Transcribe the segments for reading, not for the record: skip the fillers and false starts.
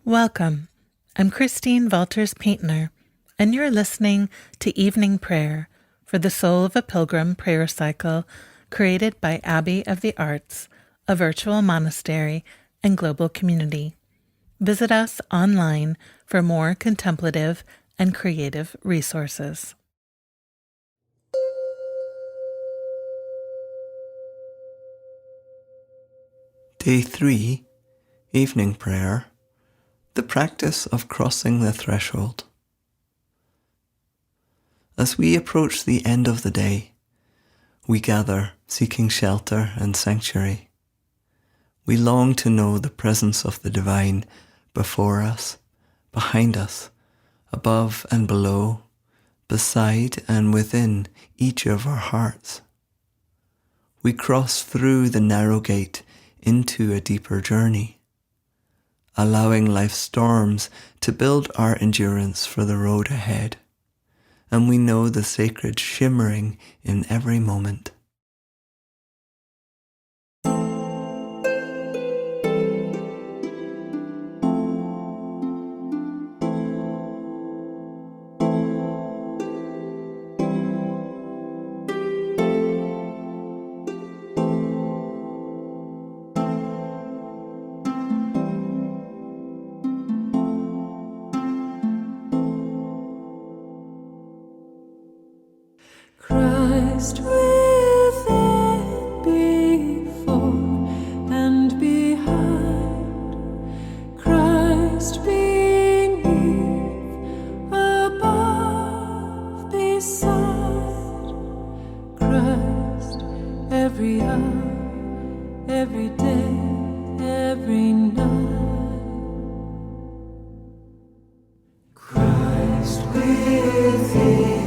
Welcome. I'm Christine Valters Paintner, and you're listening to Evening Prayer for the Soul of a Pilgrim prayer cycle created by Abbey of the Arts, a virtual monastery and global community. Visit us online for more contemplative and creative resources. Day 3, Evening Prayer, the practice of crossing the threshold. As we approach the end of the day, we gather seeking shelter and sanctuary. We long to know the presence of the divine before us, behind us, above and below, beside and within each of our hearts. We cross through the narrow gate into a deeper journey, allowing life's storms to build our endurance for the road ahead, and we know the sacred shimmering in every moment. Christ within, before and behind, Christ beneath, above, beside, Christ every hour, every day, every night. Christ within,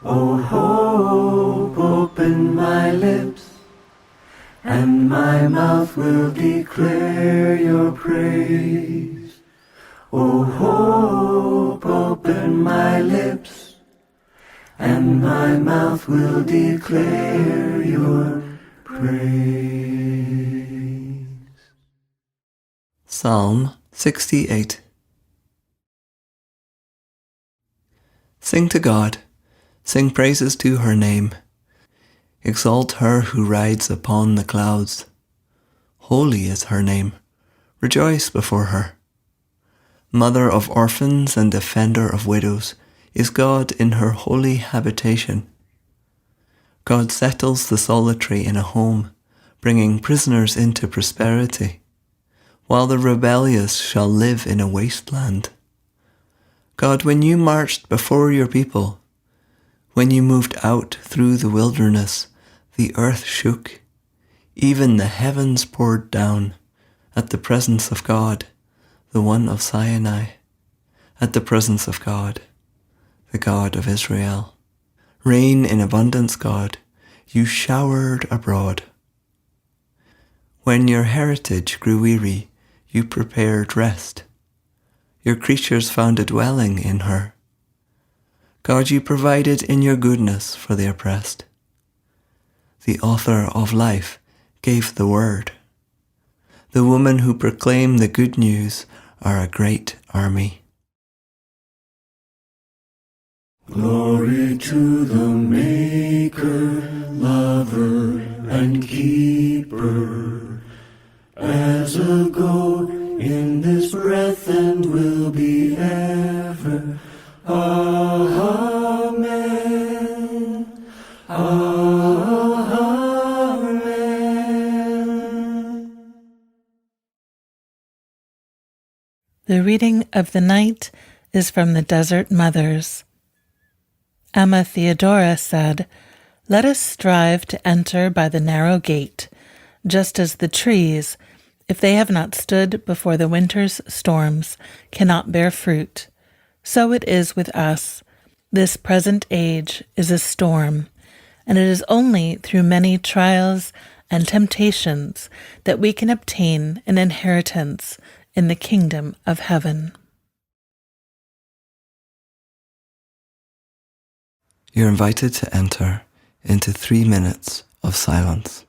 O hope, open my lips, and my mouth will declare your praise. O hope, open my lips, and my mouth will declare your praise. Psalm 68. Sing to God, sing praises to her name. Exalt her who rides upon the clouds. Holy is her name, rejoice before her. Mother of orphans and defender of widows is God in her holy habitation. God settles the solitary in a home, bringing prisoners into prosperity, while the rebellious shall live in a wasteland. God, when you marched before your people, when you moved out through the wilderness, the earth shook, even the heavens poured down at the presence of God, the one of Sinai, at the presence of God, the God of Israel. Rain in abundance, God, you showered abroad. When your heritage grew weary, you prepared rest. Your creatures found a dwelling in her. God, you provided in your goodness for the oppressed. The author of life gave the word. The women who proclaim the good news are a great army. Glory to the Maker, Lover, and Keeper, as a goal in this breath and will be ever. Amen. Amen. The reading of the night is from the Desert Mothers. Emma Theodora said, "Let us strive to enter by the narrow gate, just as the trees, if they have not stood before the winter's storms, cannot bear fruit. So it is with us. This present age is a storm, and it is only through many trials and temptations that we can obtain an inheritance in the kingdom of heaven." You're invited to enter into 3 minutes of silence.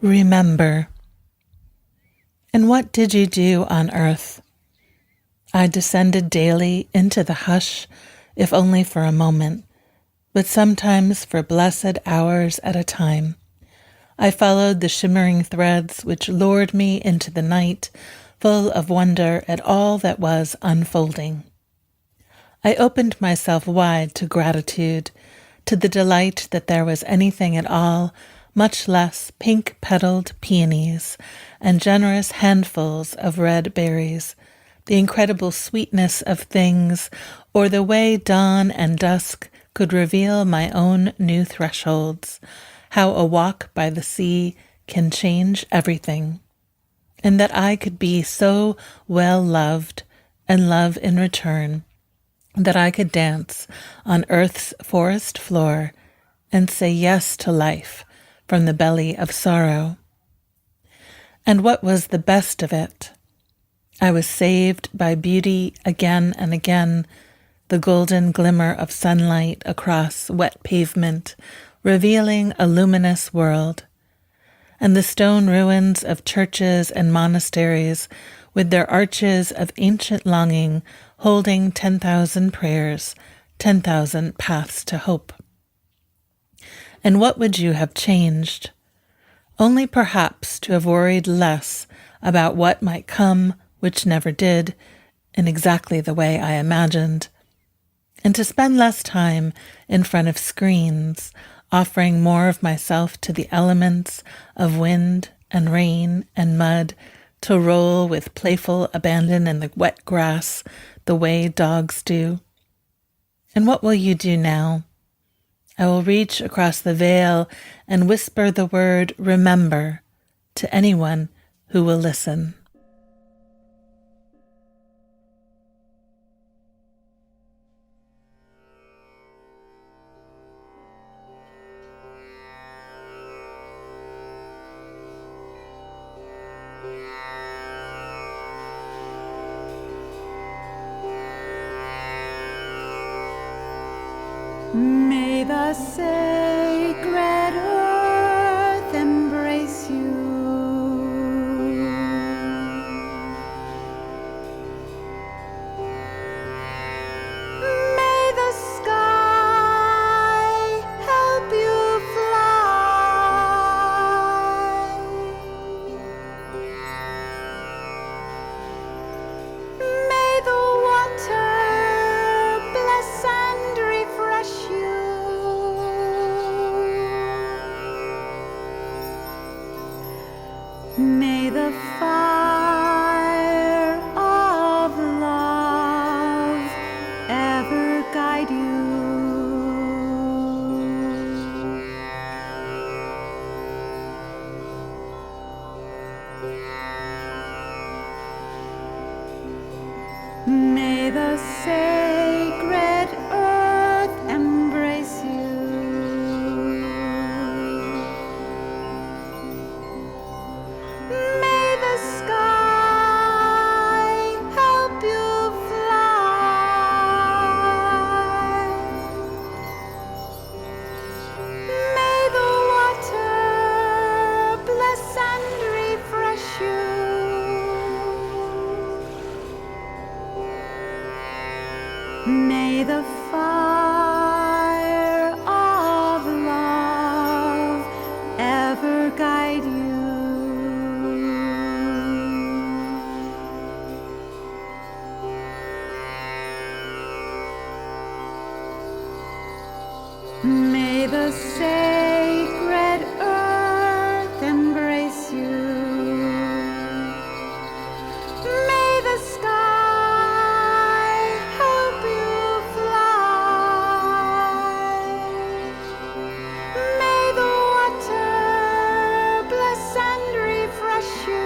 Remember. And what did you do on earth? I descended daily into the hush, if only for a moment, but sometimes for blessed hours at a time. I followed the shimmering threads which lured me into the night, full of wonder at all that was unfolding. I opened myself wide to gratitude, to the delight that there was anything at all, much less pink-petaled peonies and generous handfuls of red berries, the incredible sweetness of things, or the way dawn and dusk could reveal my own new thresholds, how a walk by the sea can change everything, and that I could be so well loved and love in return, that I could dance on earth's forest floor and say yes to life from the belly of sorrow. And what was the best of it? I was saved by beauty again and again, the golden glimmer of sunlight across wet pavement, revealing a luminous world, and the stone ruins of churches and monasteries with their arches of ancient longing holding 10,000 prayers, 10,000 paths to hope. And what would you have changed? Only perhaps to have worried less about what might come, which never did, in exactly the way I imagined, and to spend less time in front of screens, offering more of myself to the elements of wind and rain and mud, to roll with playful abandon in the wet grass the way dogs do. And what will you do now? I will reach across the veil and whisper the word remember to anyone who will listen. May the sacred earth embrace you. May the sky help you fly. May the water bless and refresh you. May the fire of love ever guide you. May the sacred earth embrace you. May the sky help you fly. May the water bless and refresh you. May the fire of love ever guide you. May the sacred earth embrace you. May the sky help you fly. May the water bless and refresh you.